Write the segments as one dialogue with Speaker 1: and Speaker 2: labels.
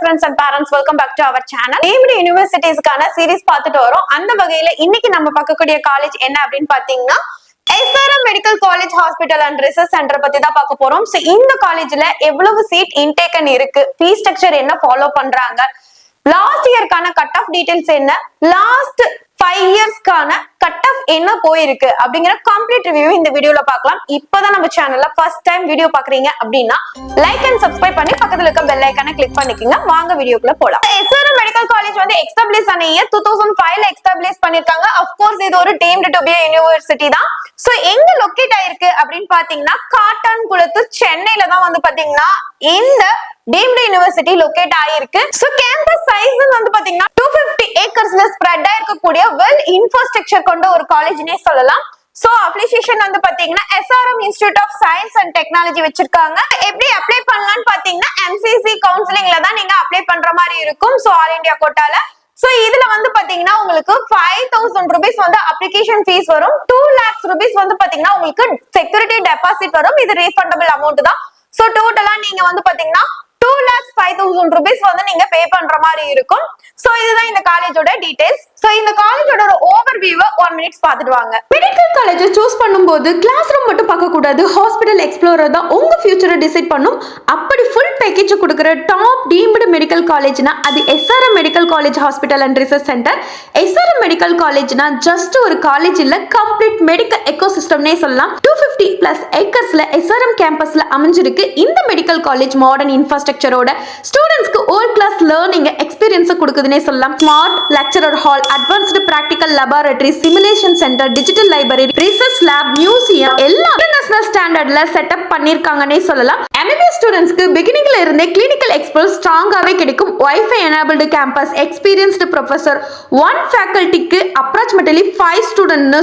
Speaker 1: students and parents, welcome back to our channel. Named universities கான series பார்த்துட்டு வரோம். அந்த வகையில இன்னைக்கு நம்ம பார்க்கக்கூடிய காலேஜ் என்ன அப்படினு பாத்தீங்கன்னா SRM Medical College Hospital and Research Center பத்தி தான் பார்க்க போறோம். சோ இந்த காலேஜ்ல எவ்வளவு சீட் இன்டேக் இருக்கு, ஃபீ ஸ்ட்ரக்சர் என்ன ஃபாலோ பண்றாங்க, லாஸ்ட் இயர்க்கான கட் ஆஃப் டீடைல்ஸ் என்ன, லாஸ்ட் 5 இயர்ஸ்க்கான கட் ஆஃப் என்ன போயிருக்கு அப்படிங்கிற கம்ப்ளீட் ரிவ்யூ இந்த வீடியோல பார்க்கலாம். இப்பதான் நம்ம சேனல்ல ஃபர்ஸ்ட் டைம் வீடியோ பாக்குறீங்க அப்படின்னா லைக் அண்ட் சப்ஸ்கிரைப் பண்ணி பக்கத்துல இருக்க பெல் ஐகானை கிளிக் பண்ணிக்கோங்க. வாங்க வீடியோக்குள்ள போலாம். SRM மெடிக்கல் காலேஜ் வந்து எஸ்டாப்லிஷ் ஆன இயர் 2005ல எஸ்டாப்லிஷ் பண்ணிருக்காங்க. ஆஃப் கோர்ஸ் இது ஒரு டீம்டு டு பி யூனிவர்சிட்டி தான். சோ எங்க லொகேட் ஆயிருக்கு அப்படின்னு பாத்தீங்கன்னா காட்டான்குளத்து சென்னையில தான் வந்து பாத்தீங்கன்னா இந்த டீம்டு யூனிவர்சிட்டி லொகேட் ஆயிருக்கு. சோ கேம்பஸ் சைஸ் வந்து பாத்தீங்கன்னா 250 ஏக்கர்ஸ்ல ஸ்ப்ரெட் ஆயிருக்கக்கூடிய வெல் இன்ஃப்ராஸ்ட்ரக்சர் கொண்ட ஒரு காலேஜ்னே சொல்லலாம். சோ அப்ளிகேஷன் வந்து பாத்தீங்கன்னா SRM institute of science and technology வச்சிருக்காங்க. எப்படி அப்ளை பண்ணலாம்னு பாத்தீங்கன்னா MCC கவுன்சிலிங்ல தான் நீங்க அப்ளை பண்ற மாதிரி இருக்கும். சோ ஆல் இந்தியா கோட்டால. சோ இதுல வந்து பாத்தீங்கன்னா உங்களுக்கு 5000 rupees வந்து அப்ளிகேஷன் ஃபீஸ் வரும். 2 lakhs rupees வந்து பாத்தீங்கன்னா உங்களுக்கு செக்யூரிட்டி டெபாசிட் வரும். இது ரீஃபண்டபிள் அமௌண்ட் தான். சோ டோட்டலா நீங்க வந்து பாத்தீங்கன்னா 2,05,000 rupees வந்து நீங்க பே பண்ற மாதிரி இருக்கும். சோ இதுதான் இந்த காலேஜோட டீடைல்ஸ். சோ இந்த காலேஜோட ஒரு ஓவர்வியூவை 1 minute பார்த்துட்டு வாங்க.
Speaker 2: மெடிக்கல் காலேஜ் சூஸ் பண்ணும்போது கிளாஸ் ரூம் மட்டும் பார்க்க கூடாது, ஹாஸ்பிடல் எக்ஸ்ப்ளோரர் தான் உங்க ஃபியூச்சரை டிசைட் பண்ணும். அப்படி ஃபுல் பேக்கேஜ் கொடுக்குற டாப் டீம்டு மெடிக்கல் காலேஜ்னா அது SRM medical college hospital and research centre. SRM medical காலேஜ்னா ஜஸ்ட் ஒரு காலேஜ் இல்ல, கம்ப்ளீட் மெடிக்கல் எக்கோசிஸ்டம்னே சொல்லலாம். 250+ ஏக்கர்ஸ்ல SRM கேம்பஸ்ல அமைஞ்சிருக்கு இந்த மெடிக்கல் காலேஜ். மாடர்ன் இன்ஃப்ராஸ்ட்ரக்சரோட ஸ்டூடெண்ட்ஸ்க்கு வேர்ல்ட் கிளாஸ் லேர்னிங் எக்ஸ்பீரியன்ஸ் கொடுக்குதுன்னே சொல்லலாம். Smart lecturer hall, advanced practical laboratory, simulation centre, digital library, research lab, museum எல்லாம் இன்டர்நேஷனல் ஸ்டாண்டர்ட்ல செட்டப் பண்ணிருக்காங்கன்னே சொல்லலாம். MBBS ஸ்டூடெண்ட்ஸ்க்கு பிகினிங்ல இருந்தே கிளினிக்கல் எக்ஸ்பர்ட் ஸ்ட்ராங்காவே கிடைக்கும். Wifi enabled campus, experienced professor, 1 ஃபேக்கல்டிக்கு approximately 5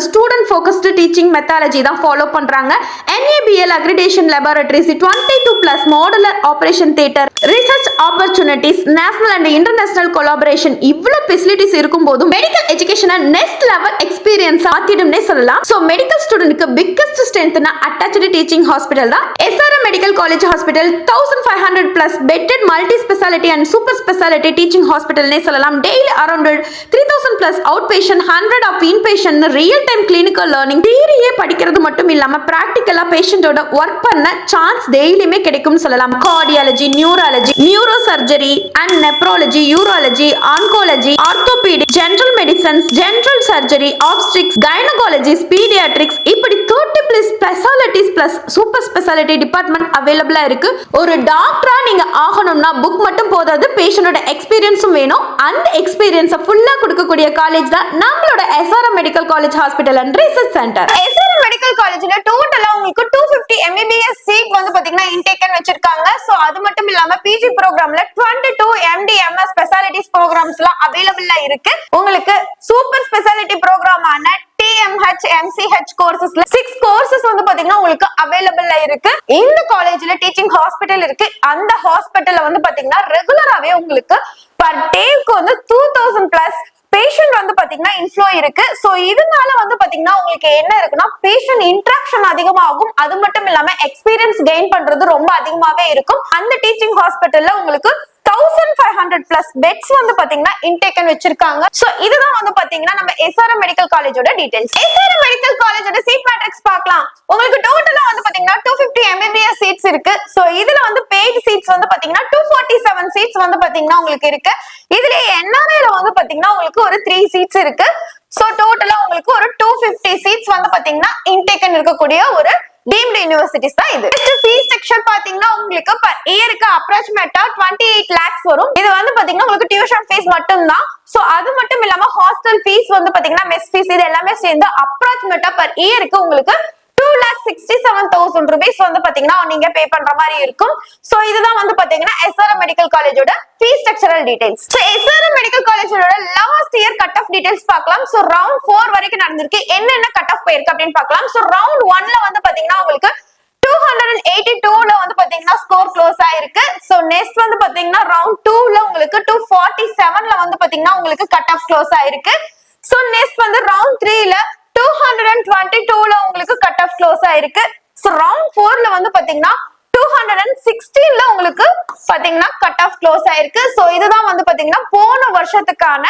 Speaker 2: student focused teaching methodology தான் ஃபாலோ பண்றாங்க. NABL accreditation laboratories, 22+ modular operation theatre, research opportunities, national and international collaboration, இவ்வளவு ஃபெசிலிட்டிஸ் இருக்கும் போதும் மெடிக்கல் எஜுகேஷனை நெக்ஸ்ட் லெவல் எக்ஸ்பீரியன்ஸ் ஆக்கிடும்னே சொல்லலாம். சோ மெடிக்கல் ஸ்டூடெண்ட்க்கு பிக்கஸ்ட் ஸ்ட்ரென்த்னா அட்டாச்டு டீச்சிங் ஹாஸ்பிடல் தான் SRM medical college hospital. 1500+ bedded multi speciality and super speciality teaching ஹாஸ்பிடல்னே சொல்லலாம். Daily around 3000+ out patient, 100 of in patient, real time clinical learning, தியரியே படிக்கிறது மட்டும் இல்லாம பிராக்டிக்கலா பேஷண்டோட ஒர்க் பண்ண சான்ஸ் டெய்லியுமே கிடைக்கும்னு சொல்லலாம். Cardiology, neurology, neuro surgery and nephrology, urology, oncology, orthopaedic, general medicines, general surgery, obstetrics, gynaecologies, paediatrics, இப்படி 30+ specialities plus super speciality department அவைலபிளா இருக்கு. ஒரு டாக்டரா நீங்க ஆகணும்னா புக் மட்டும் போதாது, பேஷண்டோட எக்ஸ்பீரியன்ஸும் வேணும். அந்த எக்ஸ்பீரியன்ஸை ஃபுல்லா கொடுக்கக்கூடிய காலேஜ் தான் நம்மளோட SRM medical college hospital and research centre.
Speaker 1: SRM medical காலேஜ்ல டோட்டலா உங்களுக்கு 250 MBBS சீட் வந்து பாத்தீங்கன்னா இன்டேக் வச்சிருக்காங்க. சோ அது மட்டும் இல்லாம PG ப்ரோக்ராம்ல 22 MD MS ஸ்பெஷாலிட்டிஸ் ப்ரோக்ராம்ஸ்லாம் அவைலபிளா இருக்கு. உங்களுக்கு சூப்பர் ஸ்பெஷாலிட்டி ப்ரோக்ராமான TMH MCH கோர்சஸ்ல 6 கோர்சஸ் வந்து பாத்தீங்கன்னா உங்களுக்கு அவைலபிளா இருக்கு. இந்த காலேஜ்ல டீச்சிங் ஹாஸ்பிட்டல் இருக்கு. அந்த ஹாஸ்பிட்டல்ல வந்து பாத்தீங்கன்னா ரெகுலராவே உங்களுக்கு பர் டேக்கு வந்து 2000+ பேஷண்ட் வந்து பாத்தீங்கன்னா இன்ஃப்ளோ இருக்கு. சோ இதனால வந்து பாத்தீங்கன்னா உங்களுக்கு என்ன இருக்குன்னா பேஷண்ட் இன்டராக்ஷன் அதிகமாகும். அது மட்டும் இல்லாம எக்ஸ்பீரியன்ஸ் கெயின் பண்றது ரொம்ப அதிகமாவே இருக்கும். அந்த டீச்சிங் ஹாஸ்பிட்டல்ல உங்களுக்கு 1500+ பெட்ஸ் வந்து பாத்தீங்கன்னா இன்டேக் வச்சிருக்காங்க. சோ இதுதான் வந்து பாத்தீங்கன்னா நம்ம SRM மெடிக்கல் காலேஜோட டீடைல்ஸ். SRM மெடிக்கல் காலேஜோட சீட் மேட்ரிக்ஸ் பார்க்கலாம். உங்களுக்கு டோட்டலா வந்து பாத்தீங்கன்னா 250 MBBS சீட்ஸ் இருக்கு. சோ இதுல வந்து பெய்ட் சீட்ஸ் வந்து பாத்தீங்கன்னா 247 சீட்ஸ் வந்து பாத்தீங்கன்னா உங்களுக்கு இருக்கு. இதுல NRIல வந்து பாத்தீங்கன்னா உங்களுக்கு ஒரு 3 சீட்ஸ் இருக்கு. சோ டோட்டலா உங்களுக்கு ஒரு 250 சீட்ஸ் வந்து பாத்தீங்கன்னா இன்டேக் இருக்கக்கூடிய ஒரு டீம்டு யூனிவர்சிட்டிஸ் தான் இது. ஃபீ ஸ்ட்ரக்சர் பாத்தீங்கன்னா உங்களுக்கு பர் இயருக்கு அப்ராக்சிமேட்டா 28 lakhs வரும். இது வந்து பாத்தீங்கன்னா உங்களுக்கு டியூஷன் ஃபீஸ் மட்டும் தான். சோ அது மட்டும் இல்லாம ஹாஸ்டல் ஃபீஸ் வந்து பாத்தீங்கன்னா மெஸ் ஃபீஸ் இது எல்லாமே சேர்ந்து அப்ராக்சிமேட்டா பர் இயருக்கு உங்களுக்கு 2,67,000 rupees வந்து பாத்தீங்கன்னா நீங்க பே பண்ற மாதிரி இருக்கும். சோ இதுதான் வந்து பாத்தீங்கன்னா SRM மெடிக்கல் காலேஜோட fee structural details. So SRM medical காலேஜோட last year cut off details பார்க்கலாம். சோ ரவுண்ட் 4 வரைக்கும் நடந்திருக்கு. என்னென்ன கட் ஆஃப் போயிருக்கு அப்படின்னு பார்க்கலாம். சோ ரவுண்ட் 1ல வந்து பாத்தீங்கன்னா உங்களுக்கு 282ல வந்து பாத்தீங்கன்னா ஸ்கோர் க்ளோஸ் ஆயிருக்கு. சோ நெக்ஸ்ட் வந்து பாத்தீங்கன்னா ரவுண்ட் 2ல உங்களுக்கு 247ல வந்து பாத்தீங்கன்னா உங்களுக்கு கட் ஆஃப் க்ளோஸ் ஆயிருக்கு. சோ நெக்ஸ்ட் வந்து ரவுண்ட் 3ல 222ல உங்களுக்கு கட் ஆஃப் க்ளோஸ் ஆயிருக்கு. சோ ரவுண்ட் 4ல வந்து பாத்தீங்கன்னா 216ல உங்களுக்கு பாத்தீங்கன்னா கட் ஆஃப் க்ளோஸ் ஆயிருக்கு. சோ இதுதான் வந்து பாத்தீங்கன்னா போன வருஷத்துக்கான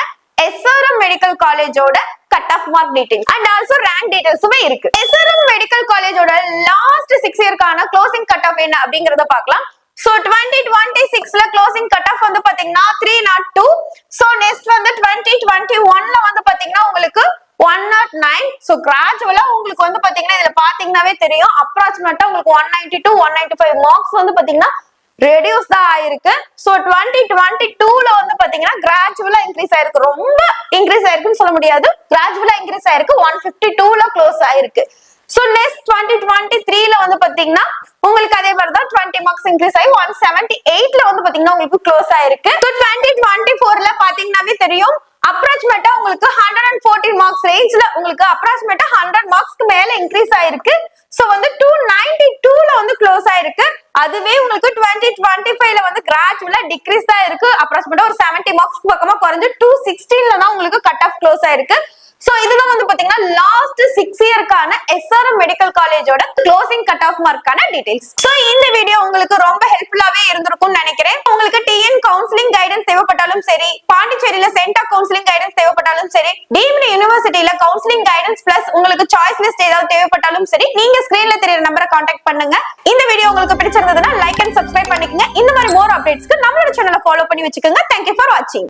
Speaker 1: SRM மெடிக்கல் காலேஜோட cut off mark details and also rank டீடைல்ஸுமே இருக்கு. SRM மெடிக்கல் காலேஜோட லாஸ்ட் 6 இயர்க்கான க்ளோசிங் கட் ஆஃப் என்ன அப்படிங்கறத பார்க்கலாம். சோ 2026ல க்ளோசிங் கட் ஆஃப் வந்து பாத்தீங்கன்னா 302. சோ நெக்ஸ்ட் வந்து 2021ல வந்து பாத்தீங்கன்னா உங்களுக்கு 109. சோ கிராஜுவலா உங்களுக்கு வந்து பாத்தீங்கன்னா இதுல பாத்தீங்கன்னாவே தெரியும் அப்ராக்சிமேட்டா உங்களுக்கு 192 195 மார்க்ஸ் வந்து பாத்தீங்கன்னா ரெடியூஸ் தான் ஆயிருக்கு. சோ 2022ல வந்து பாத்தீங்கன்னா கிராஜுவலா இன்க்ரீஸ் ஆயிருக்கு. ரொம்ப இன்க்ரீஸ் ஆயிருக்குன்னு சொல்ல முடியாது, கிராஜுவலா இன்க்ரீஸ் ஆயிருக்கு. 152ல க்ளோஸ் ஆயிருக்கு. சோ நெக்ஸ்ட் 2023ல வந்து பாத்தீங்கன்னா உங்களுக்கு அதே மாதிரி தான் 20 மார்க்ஸ் இன்க்ரீஸ் ஆகி 178ல வந்து பாத்தீங்கன்னா உங்களுக்கு க்ளோஸ் ஆயிருக்கு. 2024ல பாத்தீங்கன்னாவே தெரியும் அப்ராக்சிமேட்டா உங்களுக்கு 114 மார்க்ஸ் ரேஞ்ச்ல உங்களுக்கு அப்ராக்சிமேட்டா 100 மார்க்ஸ்க்கு மேல இன்க்ரீஸ் ஆயிருக்கு. சோ வந்து 292ல வந்து க்ளோஸ் ஆயிருக்கு. அதுவே உங்களுக்கு 2025ல வந்து கிராஜுவலா டிக்ரீஸ் தான் இருக்கு. அப்ராக்சிமேட்டா ஒரு 70 மார்க்ஸ் பக்கமா குறைஞ்சு 216ல தான் உங்களுக்கு கட் ஆஃப் க்ளோஸ் ஆயிருக்கு. சோ இதுதான் வந்து பாத்தீங்கன்னா லாஸ்ட் 6 இயர்க்கான SRM மெடிக்கல் காலேஜோட க்ளோசிங் கட் ஆஃப் மார்க்கான டீடைல்ஸ். சோ இந்த வீடியோ உங்களுக்கு ரொம்ப ஹெல்ப்ஃபுல்லாவே இருந்திருக்கும்னு நினைக்கிறேன். உங்களுக்கு TN கவுன்சிலிங் கைடன்ஸ் தேவைப்பட்டாலும் சரி, பாண்டிச்சேரியில சென்டா கவுன்சிலிங் கைடன்ஸ் தேவைப்பட்டாலும் சரி, டீம்டு யூனிவர்சிட்டியில கவுன்சிலிங் கைடன்ஸ் பிளஸ் உங்களுக்கு சாய்ஸ் லிஸ்ட் ஏதாவது தேவைப்பட்டாலும் சரி, நீங்க ஸ்கிரீன்ல தெரியற நம்பரை கான்டாக்ட் பண்ணுங்க. இந்த வீடியோ உங்களுக்கு பிடிச்சிருந்ததுன்னா லைக் அண்ட் சப்ஸ்கிரைப் பண்ணிக்கங்க. இந்த மாதிரி மோர் அப்டேட்ஸ்க்கு நம்மளோட சேனலை ஃபாலோ பண்ணி வச்சுக்கோங்க. Thank you for watching.